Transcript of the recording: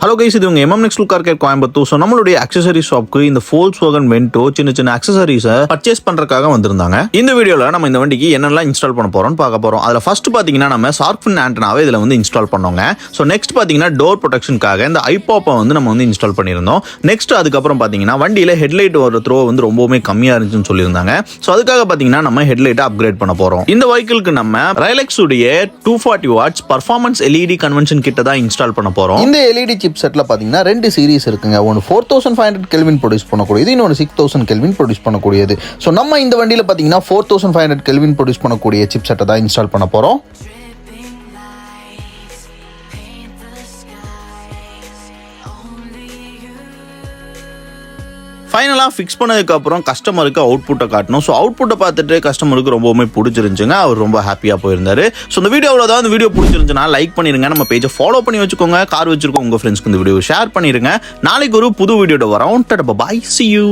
Hello guys, இது உங்க MM next car care Coimbatore. So நம்மளுடைய அக்சசரி ஷாப்க்கு இந்த Volkswagen Vento சின்ன சின்ன அக்சசரிஸை பர்ச்சேஸ் பண்றதுக்காக வந்திருந்தாங்க. இந்த வீடியோல நம்ம இந்த வண்டிக்கு என்னெல்லாம் இன்ஸ்டால் பண்ண போறோம்னு பார்க்க போறோம். அதுல ஃபர்ஸ்ட் பாத்தீங்கன்னா நம்ம ஷார்க் ஆண்டனாவை இதுல வந்து இன்ஸ்டால் பண்ணோங்க. ஸோ நெக்ஸ்ட் பாத்தீங்கன்னா டோர் ப்ரொடெக்ஷனுக்காக இந்த ஐபாப்பை வந்து நம்ம வந்து இன்ஸ்டால் பண்ணியிருந்தோம். நெக்ஸ்ட் அதுக்கப்புறம் பாத்தீங்கன்னா வண்டியில ஹெட்லைட் வர த்ரோ வந்து ரொம்பவுமே கம்மியா இருந்துச்சுன்னு சொல்லியிருந்தாங்க. ஸோ அதுக்காக பாத்தீங்கன்னா நம்ம ஹெட்லைட்டை அப்கிரேட் பண்ண போறோம். இந்த வெஹிக்கிளுக்கு நம்ம ரைலெக்ஸ் உடைய 240 வாட்ஸ் பர்ஃபார்மன்ஸ் எல்இடி கன்வென்ஷன் கிட்ட தான் இன்ஸ்டால் பண்ண போறோம். இந்த எல்இடி செட்ல பாத்தீங்கன்னா ரெண்டு சீரிஸ் இருக்குங்க. ஒன்னு 4500 கெல்வின் ப்ரொடியூஸ் பண்ணக்கூடியது, இன்னொரு 6000 கெல்வின் ப்ரொடியூஸ் பண்ணக்கூடியது. ஸோ நம்ம இந்த வண்டியில பாத்தீங்கன்னா 4500 கெல்வின் ப்ரொடியூஸ் பண்ணக்கூடிய சிப் செட்டை தான் இன்ஸ்டால் பண்ண போறோம். ஃபைனலாக ஃபிக்ஸ் பண்ணதுக்கப்புறம் கஸ்டமருக்கு அவுட்புட்டை காட்டணும். ஸோ அவுட்புட்டை பார்த்துட்டு கஸ்டமருக்கு ரொம்பவுமே பிடிச்சிருந்துச்சுங்க. அவர் ரொம்ப ஹாப்பியாக போயிருந்தாரு. ஸோ இந்த வீடியோவில் தான் இந்த வீடியோ பிடிச்சிருந்துச்சுன்னா லைக் பண்ணிடுங்க, நம்ம பேஜை ஃபாலோ பண்ணி வச்சுக்கோங்க, கார் வச்சிருக்கோம் உங்கள் ஃப்ரெண்ட்ஸ்க்கு இந்த வீடியோ ஷேர் பண்ணிடுங்க. நாளைக்கு ஒரு புது வீடியோட வரோம். பாய், see you.